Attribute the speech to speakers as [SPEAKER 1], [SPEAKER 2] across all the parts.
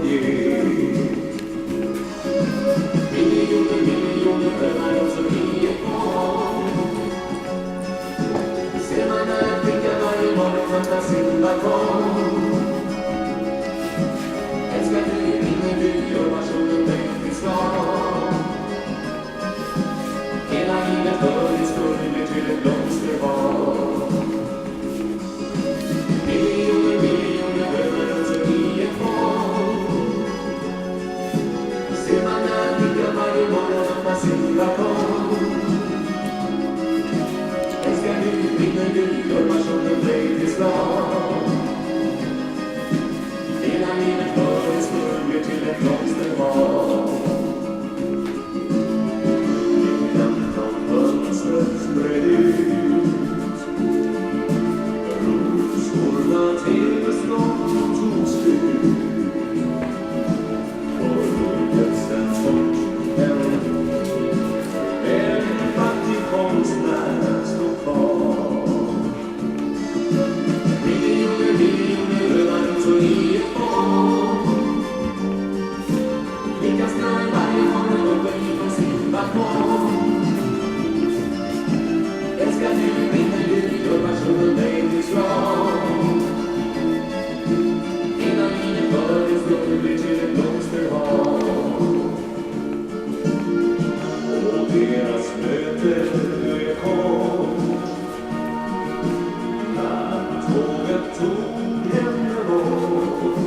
[SPEAKER 1] ge. Miljoner drömmar som vi är på. Ser man när blickar varje morgon öppna sin balkong. Älskar du vinner du gör man solen dig slag. Hela livet för din skull blir till ett blomsterbad. Miljoner drömmar som vi är på. Ser man när blickar varje morgon öppna sin balkong. Älskar du vinner du gör man solen dig till slag. Hela livet för din skull blir till ett blomsterbad. Spred ut rosorna till bestånd tog slut. Och rulletsen bort en fattig konstnär stod kvar. Miljoner röda så i ett barn. Lika snart varje morgon uppe ifrån sin balkong. Älskar du vinner du gör man solen dig till slag. Hela livet för din skull blir till ett blomsterhav. Och deras möte kom när tåget tog henne bort.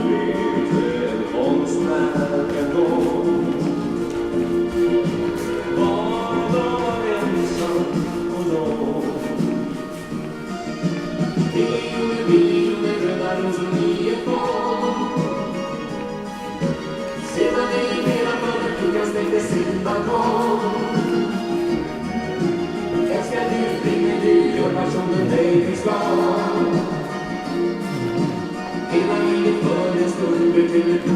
[SPEAKER 1] Levde en konstnär en gång. Miljoner drömmar som ni är på. Ser man dig mera för att du kan stäcka sin balkong. Älskar du, ringer du, gör passionen dig till slag. Hela livet för en stund blir till ett